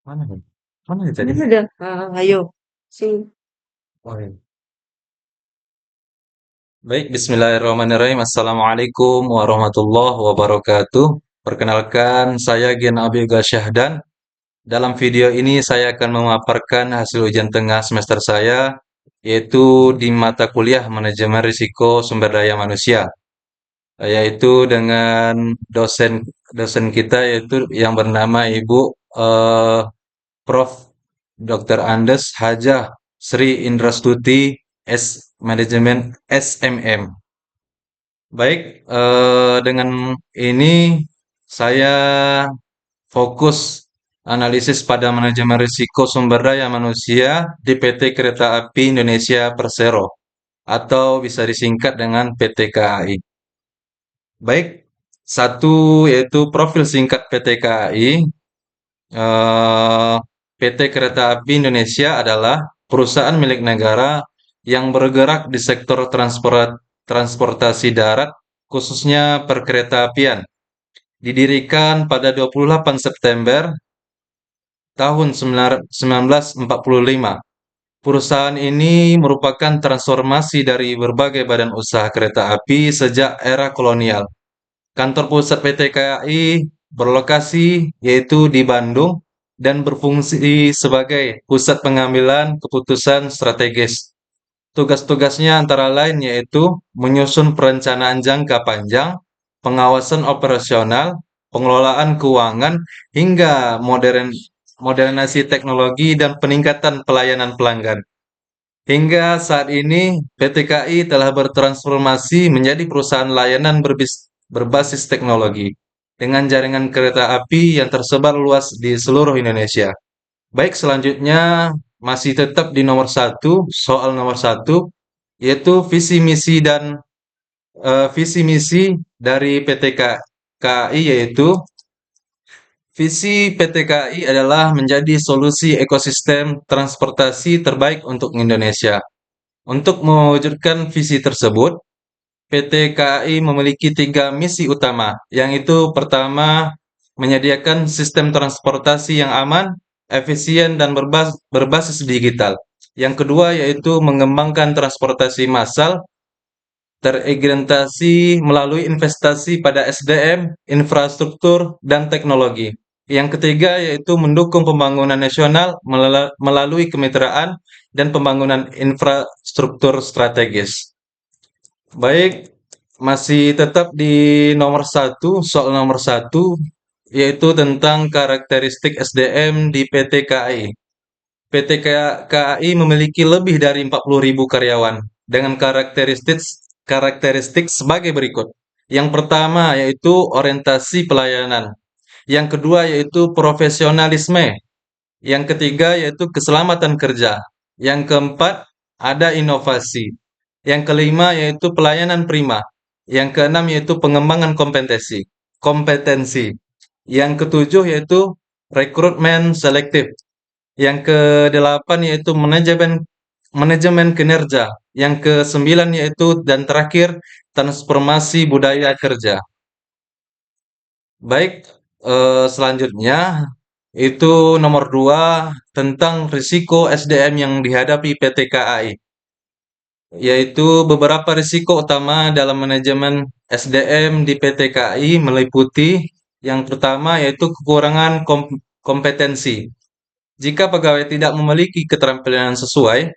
Mana nih? Mana nih tadi? Mana dah? Ayo. Sing. Oh, iya. Baik, bismillahirrahmanirrahim. Assalamualaikum warahmatullahi wabarakatuh. Perkenalkan, saya Gen Abega Syahdan. Dalam video ini saya akan memaparkan hasil ujian tengah semester saya, yaitu di mata kuliah Manajemen Risiko Sumber Daya Manusia, yaitu dengan dosen dosen kita yaitu yang bernama Ibu eh, Prof. Dr. Andes Hajah Sri Indrastuti S. Manajemen SMM. Baik, dengan ini saya fokus analisis pada manajemen risiko sumber daya manusia di PT Kereta Api Indonesia Persero atau bisa disingkat dengan PT KAI. Baik, satu yaitu profil singkat PT KAI. PT Kereta Api Indonesia adalah perusahaan milik negara yang bergerak di sektor transportasi darat, khususnya perkeretaapian. Didirikan pada 28 September tahun 1945. Perusahaan ini merupakan transformasi dari berbagai badan usaha kereta api sejak era kolonial. Kantor pusat PT KAI berlokasi yaitu di Bandung dan berfungsi sebagai pusat pengambilan keputusan strategis. Tugas-tugasnya antara lain yaitu menyusun perencanaan jangka panjang, pengawasan operasional, pengelolaan keuangan, hingga modernisasi teknologi dan peningkatan pelayanan pelanggan. Hingga saat ini, PT KAI telah bertransformasi menjadi perusahaan layanan berbasis teknologi dengan jaringan kereta api yang tersebar luas di seluruh Indonesia. Baik, selanjutnya masih tetap di nomor satu, soal nomor satu, yaitu visi misi dari PT KAI, yaitu visi PT KAI adalah menjadi solusi ekosistem transportasi terbaik untuk Indonesia. Untuk mewujudkan visi tersebut, PT KAI memiliki tiga misi utama, yang itu pertama, menyediakan sistem transportasi yang aman, efisien, dan berbasis digital. Yang kedua yaitu mengembangkan transportasi massal, terintegrasi melalui investasi pada SDM, infrastruktur, dan teknologi. Yang ketiga yaitu mendukung pembangunan nasional melalui kemitraan dan pembangunan infrastruktur strategis. Baik, masih tetap di nomor satu, soal nomor satu, yaitu tentang karakteristik SDM di PT KAI. PT KAI memiliki lebih dari 40.000 karyawan dengan karakteristik sebagai berikut. Yang pertama yaitu orientasi pelayanan. Yang kedua yaitu profesionalisme. Yang ketiga yaitu keselamatan kerja. Yang keempat ada inovasi. Yang kelima yaitu pelayanan prima. Yang keenam yaitu pengembangan kompetensi. Yang ketujuh yaitu rekrutmen selektif. Yang kedelapan yaitu manajemen manajemen kinerja. Yang kesembilan yaitu dan terakhir transformasi budaya kerja. Baik, selanjutnya itu nomor dua tentang risiko SDM yang dihadapi PT KAI, yaitu beberapa risiko utama dalam manajemen SDM di PT KAI meliputi yang pertama yaitu kekurangan kompetensi. Jika pegawai tidak memiliki keterampilan sesuai,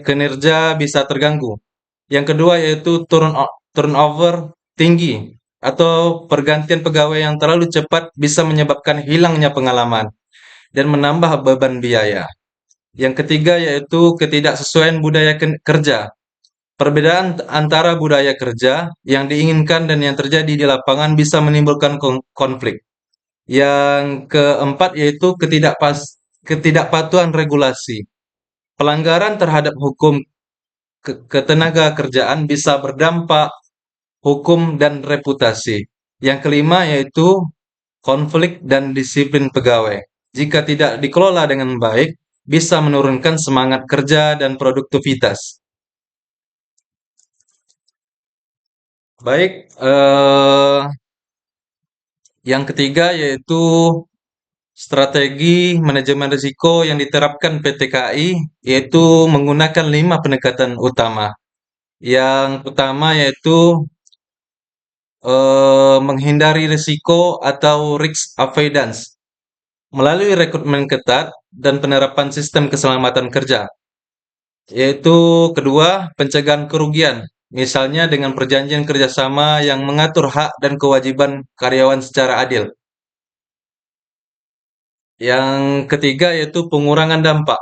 kinerja bisa terganggu. Yang kedua yaitu turnover tinggi atau pergantian pegawai yang terlalu cepat bisa menyebabkan hilangnya pengalaman dan menambah beban biaya. Yang ketiga yaitu ketidaksesuaian budaya kerja. Perbedaan antara budaya kerja yang diinginkan dan yang terjadi di lapangan bisa menimbulkan konflik. Yang keempat yaitu ketidakpatuhan regulasi. Pelanggaran terhadap hukum ketenaga kerjaan bisa berdampak hukum dan reputasi. Yang kelima yaitu konflik dan disiplin pegawai. Jika tidak dikelola dengan baik, bisa menurunkan semangat kerja dan produktivitas. Baik, yang ketiga yaitu Strategi manajemen risiko yang diterapkan PT KAI yaitu menggunakan 5 pendekatan utama. Yang pertama yaitu menghindari risiko atau risk avoidance melalui rekrutmen ketat dan penerapan sistem keselamatan kerja. Yaitu kedua, pencegahan kerugian, misalnya dengan perjanjian kerjasama yang mengatur hak dan kewajiban karyawan secara adil. Yang ketiga yaitu pengurangan dampak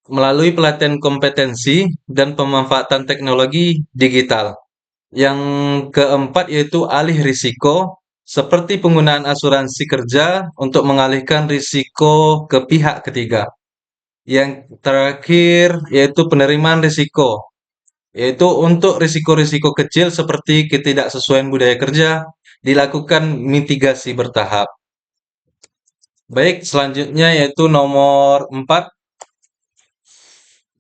melalui pelatihan kompetensi dan pemanfaatan teknologi digital. Yang keempat yaitu alih risiko, seperti penggunaan asuransi kerja untuk mengalihkan risiko ke pihak ketiga. Yang terakhir yaitu penerimaan risiko, yaitu untuk risiko-risiko kecil seperti ketidaksesuaian budaya kerja, dilakukan mitigasi bertahap. Baik, selanjutnya yaitu nomor 4.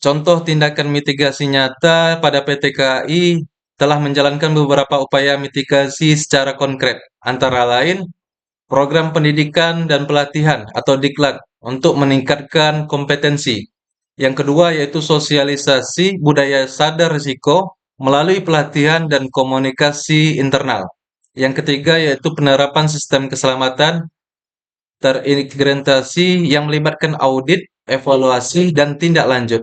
Contoh tindakan mitigasi nyata pada PT KAI telah menjalankan beberapa upaya mitigasi secara konkret, antara lain program pendidikan dan pelatihan atau diklat untuk meningkatkan kompetensi. Yang kedua yaitu sosialisasi budaya sadar risiko melalui pelatihan dan komunikasi internal. Yang ketiga yaitu penerapan sistem keselamatan terintegrasi yang melibatkan audit, evaluasi, dan tindak lanjut.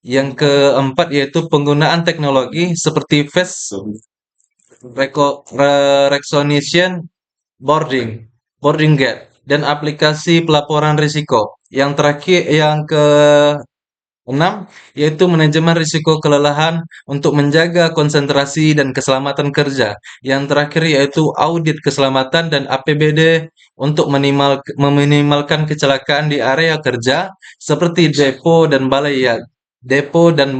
Yang keempat yaitu penggunaan teknologi seperti face recognition, boarding gate, dan aplikasi pelaporan risiko. Yang terakhir, yang keenam, yaitu manajemen risiko kelelahan untuk menjaga konsentrasi dan keselamatan kerja. Yang terakhir yaitu audit keselamatan dan APBD untuk meminimalkan kecelakaan di area kerja seperti depo dan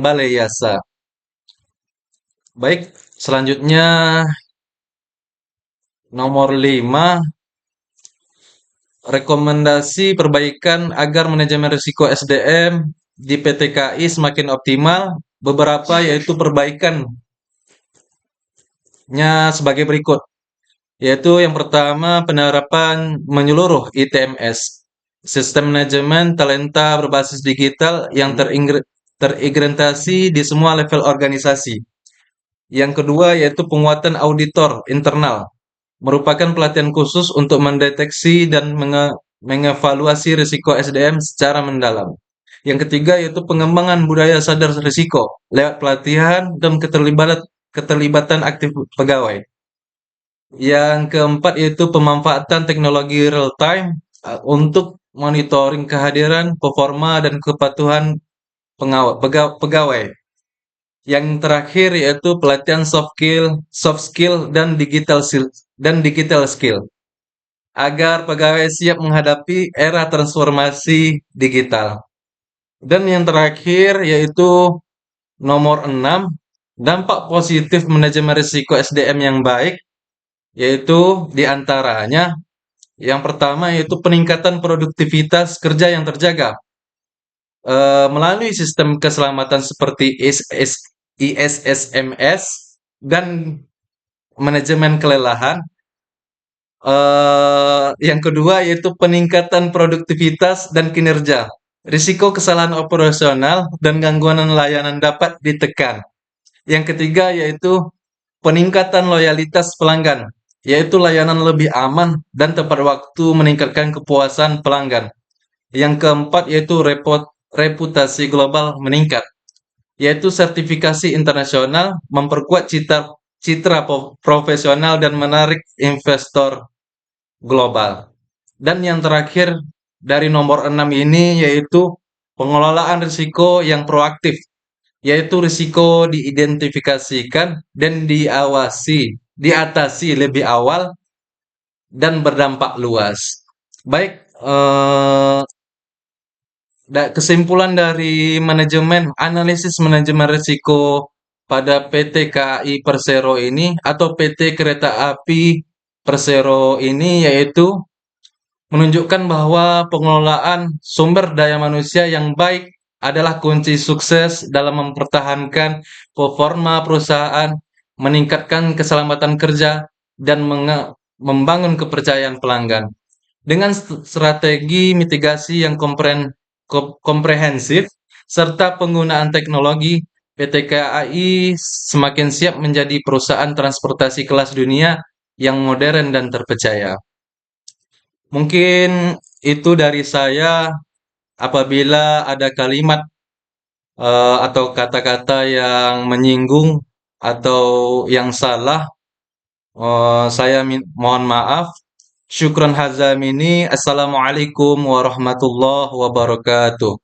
balai yasa. Baik, selanjutnya nomor 5, rekomendasi perbaikan agar manajemen risiko SDM di PT KAI semakin optimal. Beberapa yaitu perbaikannya sebagai berikut. Yaitu yang pertama penerapan menyeluruh ITMS, sistem manajemen talenta berbasis digital yang terintegrasi di semua level organisasi. Yang kedua yaitu penguatan auditor internal, merupakan pelatihan khusus untuk mendeteksi dan mengevaluasi risiko SDM secara mendalam. Yang ketiga yaitu pengembangan budaya sadar risiko lewat pelatihan dan keterlibatan aktif pegawai. Yang keempat yaitu pemanfaatan teknologi real time untuk monitoring kehadiran, performa, dan kepatuhan pegawai. Yang terakhir yaitu pelatihan soft skill dan digital skill agar pegawai siap menghadapi era transformasi digital. Dan yang terakhir yaitu nomor 6, dampak positif manajemen risiko SDM yang baik, yaitu diantaranya yang pertama yaitu peningkatan produktivitas kerja yang terjaga melalui sistem keselamatan seperti ISSMS dan manajemen kelelahan. Yang kedua yaitu peningkatan produktivitas dan kinerja. Risiko kesalahan operasional dan gangguan layanan dapat ditekan. Yang ketiga yaitu peningkatan loyalitas pelanggan, yaitu layanan lebih aman dan tepat waktu meningkatkan kepuasan pelanggan. Yang keempat yaitu reputasi global meningkat, yaitu sertifikasi internasional memperkuat citra profesional dan menarik investor global. Dan yang terakhir dari nomor 6 ini yaitu pengelolaan risiko yang proaktif, yaitu risiko diidentifikasikan dan diatasi lebih awal dan berdampak luas. Baik, kesimpulan dari analisis manajemen risiko pada PT KAI Persero ini atau PT Kereta Api Persero ini yaitu menunjukkan bahwa pengelolaan sumber daya manusia yang baik adalah kunci sukses dalam mempertahankan performa perusahaan, meningkatkan keselamatan kerja, dan membangun kepercayaan pelanggan. Dengan strategi mitigasi yang komprehensif serta penggunaan teknologi, PT KAI semakin siap menjadi perusahaan transportasi kelas dunia yang modern dan terpercaya. Mungkin itu dari saya. Apabila ada kalimat atau kata-kata yang menyinggung atau yang salah, saya mohon maaf. Syukron hazamini. Assalamualaikum warahmatullahi wabarakatuh.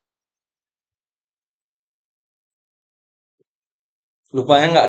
Lupanya nggak